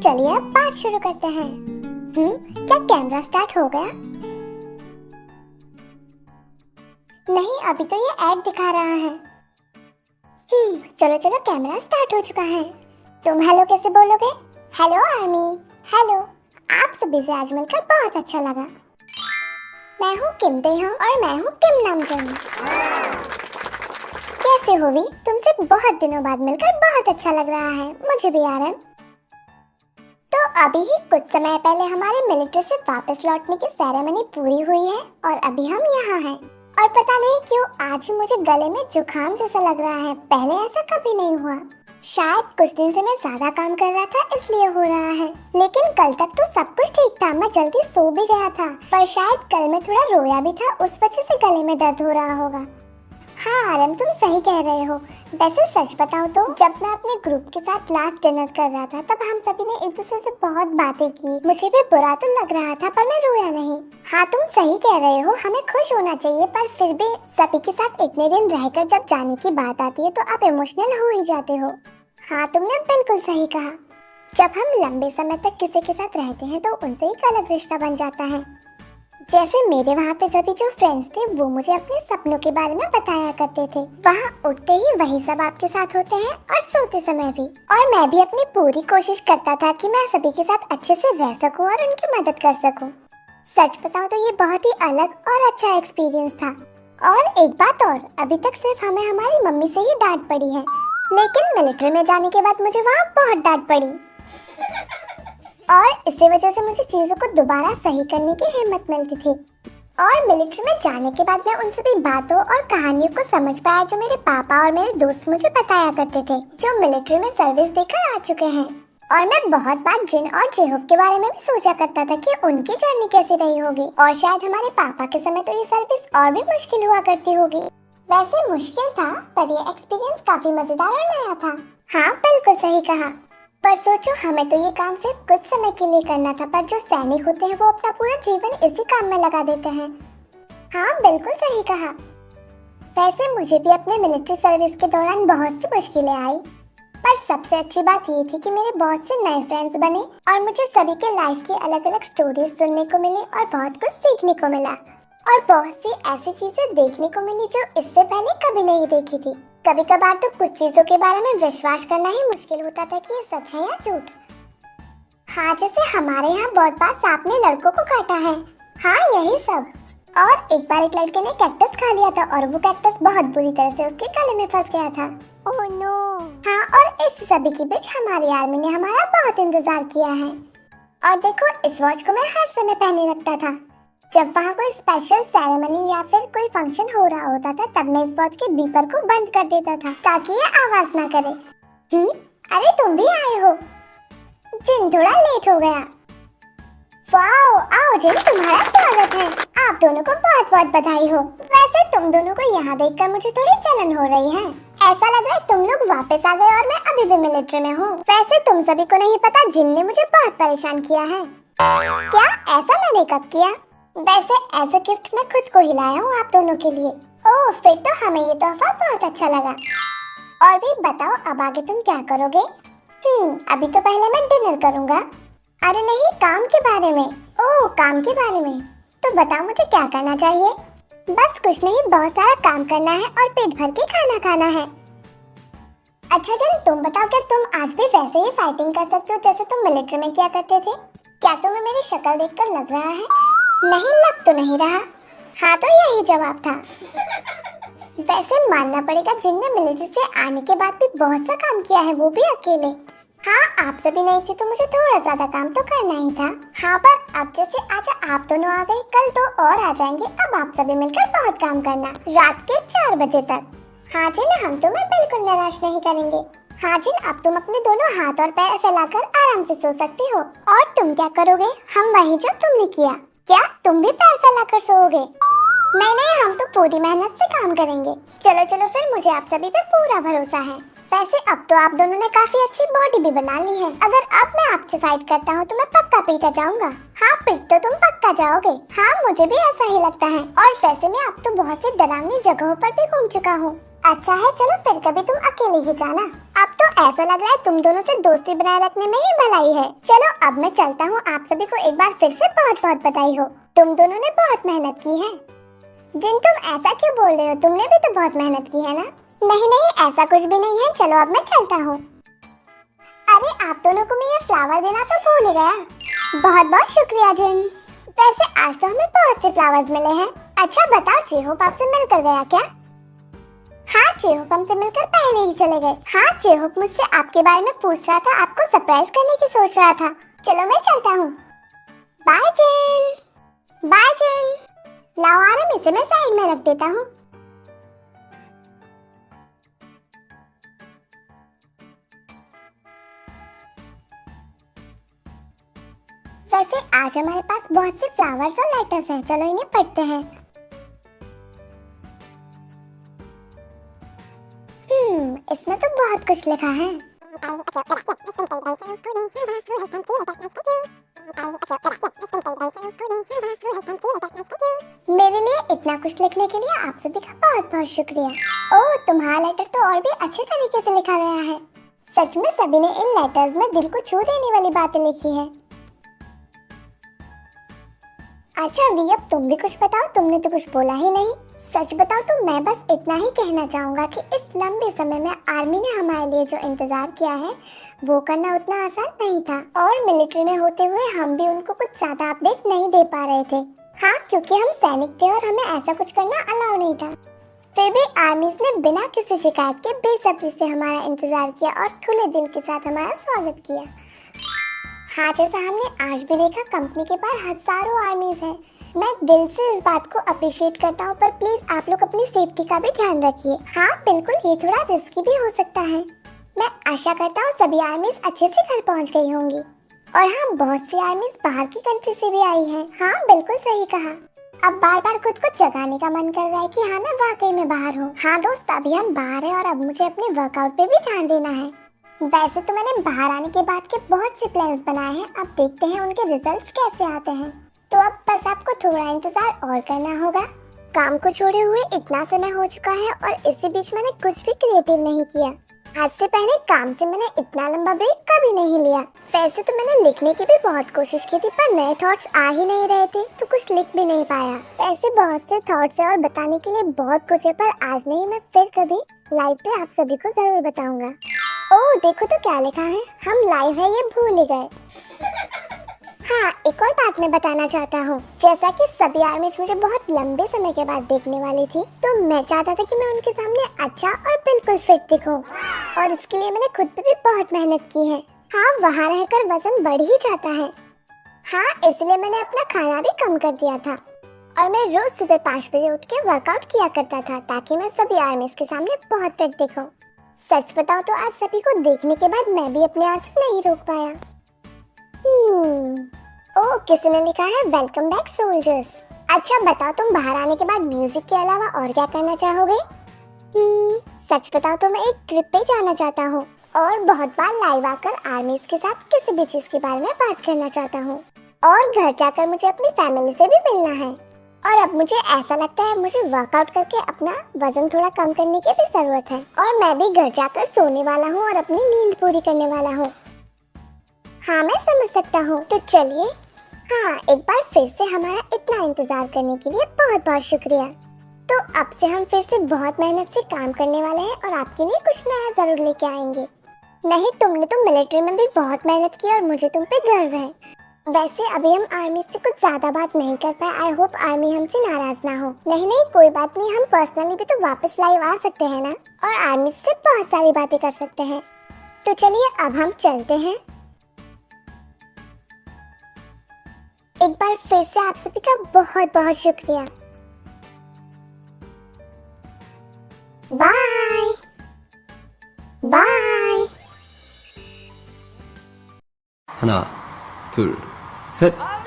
चलिए अब बात शुरू करते हैं। क्या कैमरा स्टार्ट हो गया? नहीं, अभी तो ये ऐड दिखा रहा है। चलो चलो, कैमरा स्टार्ट हो चुका है। तुम हेलो कैसे बोलोगे? Hello army, hello. आप सभी से आज मिलकर बहुत अच्छा लगा। मैं हूँ किम देहोंग और मैं हूँ किम नामजोन। कैसे हो वी? तुमसे बहुत दिनों बाद मिलकर बहुत अच्छा लग रहा है। मुझे भी यार। तो अभी ही कुछ समय पहले हमारे मिलिट्री से वापस लौटने की सेरेमनी पूरी हुई है और अभी हम यहाँ हैं। और पता नहीं क्यों आज ही मुझे गले में जुकाम जैसा लग रहा है। पहले ऐसा कभी नहीं हुआ। शायद कुछ दिन से मैं ज्यादा काम कर रहा था इसलिए हो रहा है। लेकिन कल तक तो सब कुछ ठीक था, मैं जल्दी सो भी गया था। पर शायद कल मैं थोड़ा रोया भी था, उस वजह से गले में दर्द हो रहा होगा। हाँ आरम, तुम सही कह रहे हो। वैसे सच बताओ तो जब मैं अपने ग्रुप के साथ लास्ट डिनर कर रहा था तब हम सभी ने एक दूसरे से बहुत बातें की। मुझे भी बुरा तो लग रहा था पर मैं रोया नहीं। हाँ तुम सही कह रहे हो, हमें खुश होना चाहिए, पर फिर भी सभी के साथ इतने दिन रहकर जब जाने की बात आती है तो आप इमोशनल हो ही जाते हो। हाँ तुमने बिल्कुल सही कहा। जब हम लंबे समय तक किसी के साथ रहते हैं तो उनसे एक अलग रिश्ता बन जाता है। जैसे मेरे वहाँ पे सभी जो फ्रेंड्स थे वो मुझे अपने सपनों के बारे में बताया करते थे। वहाँ उठते ही वही सब आपके साथ होते हैं और सोते समय भी। और मैं भी अपनी पूरी कोशिश करता था कि मैं सभी के साथ अच्छे से रह सकूं और उनकी मदद कर सकूं। सच बताओ तो ये बहुत ही अलग और अच्छा एक्सपीरियंस था। और एक बात और, अभी तक सिर्फ हमें हमारी मम्मी से ही डांट पड़ी है, लेकिन मिलिट्री में जाने के बाद मुझे वहाँ बहुत डांट पड़ी और इसी वजह से मुझे चीजों को दोबारा सही करने की हिम्मत मिलती थी। और मिलिट्री में जाने के बाद मैं उन सभी बातों और कहानियों को समझ पाया जो मेरे पापा और मेरे दोस्त मुझे बताया करते थे, जो मिलिट्री में सर्विस देकर आ चुके हैं। और मैं बहुत बार जिन और जेहोब के बारे में भी सोचा करता था कि उनकी जर्नी कैसी रही होगी, और शायद हमारे पापा के समय तो ये सर्विस और भी मुश्किल हुआ करती होगी। वैसे मुश्किल था पर ये एक्सपीरियंस काफी मजेदार और नया था। हाँ बिल्कुल सही कहा। पर सोचो, हमें तो ये काम सिर्फ कुछ समय के लिए करना था, पर जो सैनिक होते हैं वो अपना पूरा जीवन इसी काम में लगा देते हैं। हाँ बिल्कुल सही कहा। वैसे मुझे भी अपने मिलिट्री सर्विस के दौरान बहुत सी मुश्किलें आई, पर सबसे अच्छी बात ये थी कि मेरे बहुत से नए फ्रेंड्स बने और मुझे सभी के लाइफ की अलग अलग स्टोरीज सुनने को मिली और बहुत कुछ सीखने को मिला। और बहुत सी ऐसी चीजें देखने को मिली जो इससे पहले कभी नहीं देखी थी। कभी कभार तो कुछ चीजों के बारे में विश्वास करना ही मुश्किल होता था कि ये सच है या झूठ। हाँ जैसे हमारे यहाँ बहुत बार सांप ने लड़कों को काटा है। हाँ यही सब। और एक बार एक लड़के ने कैक्टस खा लिया था और वो कैक्टस बहुत बुरी तरह से उसके गले में फंस गया था। Oh no. हाँ, और इस सभी के बीच हमारी आर्मी ने हमारा बहुत इंतजार किया है। और देखो, इस वॉच को मैं हर समय पहने रखता था। जब वहाँ कोई स्पेशल सेरेमनी या फिर कोई फंक्शन हो रहा होता था तब मैं इस वॉच के बीपर को बंद कर देता था ताकि ये आवाज ना करे। अरे तुम भी आए हो? जिन थोड़ा लेट हो गया। वाओ, आओ जिन, तुम्हारा स्वागत है। आप दोनों को बहुत बहुत बधाई हो। वैसे तुम दोनों को यहाँ देखकर मुझे थोड़ी जलन हो रही है। ऐसा लग रहा है तुम लोग वापस आ गए और मैं अभी भी मिलिट्री में हूँ। वैसे तुम सभी को नहीं पता, जिन ने मुझे बहुत परेशान किया है। क्या? ऐसा मैंने कब किया? वैसे एज अ गिफ्ट मैं खुद को ही लाया हूँ आप दोनों के लिए। ओह, फिर तो हमें ये तोहफा बहुत अच्छा लगा। और भी बताओ, अब आगे तुम क्या करोगे? अभी तो पहले मैं डिनर करूँगा। अरे नहीं, काम के बारे में। ओह, काम के बारे में। तो बताओ मुझे क्या करना चाहिए? बस कुछ नहीं, बहुत सारा काम करना है और पेट भर के खाना खाना है। अच्छा जन, तुम बताओ, क्या तुम आज भी वैसे ही फाइटिंग कर सकते हो जैसे तुम मिलिट्री में किया करते थे? क्या तुम्हें मेरी शक्ल देखकर लग रहा है? नहीं लग तो नहीं रहा। हाँ तो यही जवाब था। वैसे मानना पड़ेगा, जिन ने मिलिट्री से आने के बाद भी बहुत सा काम किया है, वो भी अकेले। हाँ, आप सभी नहीं थे तो मुझे थोड़ा ज्यादा काम तो करना ही था। हाँ, पर अब जैसे आज आप दोनों आ गए, कल तो और आ जाएंगे। अब आप सभी मिलकर बहुत काम करना, रात के 4 बजे तक। हाँ जिन, हम तुम्हें बिल्कुल निराश नहीं करेंगे। हाँ जिन, अब तुम अपने दोनों हाथ और पैर फैलाकर आराम से सो सकती हो। और तुम क्या करोगे? हम वही जो तुमने किया। क्या तुम भी पैर फैलाकर सोओगे? नहीं नहीं, हम तो पूरी मेहनत से काम करेंगे। चलो चलो फिर, मुझे आप सभी पे पूरा भरोसा है। वैसे अब तो आप दोनों ने काफी अच्छी बॉडी भी बना ली है। अगर अब मैं आपसे फाइट करता हूँ तो मैं पक्का पीटा जाऊंगा। हाँ, पीट तो तुम पक्का जाओगे। हाँ, मुझे भी ऐसा ही लगता है। और वैसे मैं अब तो बहुत सी डरावनी जगहों पर भी घूम चुका हूँ। अच्छा है, चलो फिर कभी तुम अकेले ही जाना। अब तो ऐसा लग रहा है तुम दोनों से दोस्ती बनाए रखने में ही भलाई है। चलो अब मैं चलता हूँ। आप सभी को एक बार फिर से बहुत बहुत बधाई हो। तुम दोनों ने बहुत मेहनत की है। जिन, तुम ऐसा क्यों बोल रहे हो? तुमने भी तो बहुत मेहनत की है ना। नहीं नहीं, ऐसा कुछ भी नहीं है। चलो अब मैं चलता हूँ। अरे, आप दोनों को मैं ये फ्लावर देना तो भूल ही गया। बहुत बहुत शुक्रिया जिन। वैसे आज तो हमें बहुत से फ्लावर्स मिले हैं। अच्छा बताओ, चेहोप आपसे मिलकर गया क्या? हाँ, चेहोप हमसे मिलकर पहले ही चले गए। हाँ, चेहोप मुझसे आपके बारे में पूछ रहा था, आपको सरप्राइज करने की सोच रहा था। चलो मैं चलता हूँ। बाय जिन। बाय जिन। लाओ आरम, इसे मैं साइड में रख देता हूँ। वैसे आज हमारे पास बहुत से फ्लावर्स और लेटर्स हैं। चलो इन्हें पढ़ते हैं। इसमें तो बहुत कुछ लिखा है। मेरे लिए इतना कुछ लिखने के लिए आप सभी का बहुत बहुत शुक्रिया। ओह, तुम्हारा लेटर तो और भी अच्छे तरीके से लिखा गया है। सच में सभी ने इन लेटर्स में दिल को छू देने वाली बातें लिखी है। अच्छा वी, अब तुम भी कुछ बताओ। तुमने तो कुछ बोला ही नहीं। सच बताओ तो मैं बस इतना ही कहना चाहूंगा कि इस लंबे समय में आर्मी ने हमारे लिए जो इंतजार किया है वो करना उतना आसान नहीं था। और मिलिट्री में होते हुए हम भी उनको कुछ ज्यादा अपडेट नहीं दे पा रहे थे। हाँ, क्योंकि हम सैनिक थे और हमें ऐसा कुछ करना अलाउ नहीं था। फिर भी आर्मीज ने बिना किसी शिकायत के बेसब्री से हमारा इंतजार किया और खुले दिल के साथ हमारा स्वागत किया। हाँ, जैसा हमने आज भी देखा, कंपनी के बाहर हजारों आर्मीज हैं। मैं दिल से इस बात को अप्रिशिएट करता हूँ, पर प्लीज आप लोग अपनी सेफ्टी का भी ध्यान रखिए। हाँ बिल्कुल, ये थोड़ा रिस्की भी हो सकता है। मैं आशा करता हूँ सभी आर्मीज अच्छे से घर पहुँच गई होंगी। और हाँ, बहुत सी आर्मीज बाहर की कंट्री से भी आई हैं। हाँ बिल्कुल सही कहा। अब बार बार खुद को जगाने का मन कर रहा है कि हाँ मैं वाकई में बाहर हूँ। हाँ दोस्त, अभी हम बाहर हैं और अब मुझे अपने वर्कआउट पे भी ध्यान देना है। वैसे तो मैंने बाहर आने के बाद के बहुत से प्लान्स बनाए हैं। अब देखते हैं उनके रिजल्ट्स कैसे आते हैं। तो अब बस आपको थोड़ा इंतजार और करना होगा। काम को छोड़े हुए इतना समय हो चुका है और इसी बीच मैंने कुछ भी क्रिएटिव नहीं किया। आज से पहले काम से मैंने इतना लंबा ब्रेक कभी नहीं लिया। वैसे तो मैंने लिखने की भी बहुत कोशिश की थी, पर नए थॉट्स आ ही नहीं रहे थे तो कुछ लिख भी नहीं पाया। वैसे बहुत से थॉट्स है और बताने के लिए बहुत कुछ है, पर आज नहीं, मैं फिर कभी लाइव पे आप सभी को जरूर बताऊंगा। ओह देखो तो क्या लिखा है, हम लाइव है ये भूल ही गए। हाँ, एक और बात मैं बताना चाहता हूँ। जैसा कि सभी आर्मीज मुझे बहुत लंबे समय के बाद देखने वाली थी, तो मैं चाहता था कि मैं उनके सामने अच्छा और बिल्कुल फिट दिखूं। और इसके लिए मैंने खुद पे भी बहुत मेहनत की है। हाँ, वहाँ रहकर वजन बढ़ ही जाता है। हाँ, इसलिए मैंने अपना खाना भी कम कर दिया था। और मैं रोज सुबह 5 बजे उठ के वर्कआउट किया करता था, ताकि मैं सभी आर्मीज के सामने बहुत फिट दिखूं। सच बताओ तो आज सभी को देखने के बाद मैं भी अपने आंसू नहीं रोक पाया। ओह, किसी ने लिखा है वेलकम बैक सोल्जर्स। अच्छा बताओ, तुम बाहर आने के बाद म्यूजिक के अलावा और क्या करना चाहोगे? सच बताओ तो मैं एक ट्रिप पे जाना चाहता हूँ और बहुत बार लाइव आकर आर्मीज के साथ किसी भी चीज के बारे में बात करना चाहता हूँ। और घर जाकर मुझे अपनी फैमिली से भी मिलना है। और अब मुझे ऐसा लगता है मुझे वर्कआउट करके अपना वजन थोड़ा कम करने की भी जरूरत है। और मैं भी घर जाकर सोने वाला हूँ और अपनी नींद पूरी करने वाला हूँ। हाँ मैं समझ सकता हूँ। तो चलिए, हाँ एक बार फिर से हमारा इतना इंतजार करने के लिए बहुत बहुत शुक्रिया। तो अब से हम फिर से बहुत मेहनत से काम करने वाले हैं और आपके लिए कुछ नया जरूर लेके आएंगे। नहीं, तुमने तो मिलिट्री में भी बहुत मेहनत की और मुझे तुम पे गर्व है। वैसे अभी हम आर्मी से कुछ ज्यादा बात नहीं कर पाए। आई होप आर्मी हमसे नाराज ना हो। नहीं नहीं, कोई बात नहीं, हम पर्सनली भी तो वापस लाइव आ सकते हैं ना, और आर्मी से बहुत सारी बातें कर सकते हैं। तो चलिए अब हम चलते हैं। एक बार फिर से आप सभी का बहुत बहुत शुक्रिया। Bye bye. 하나, 둘, 셋.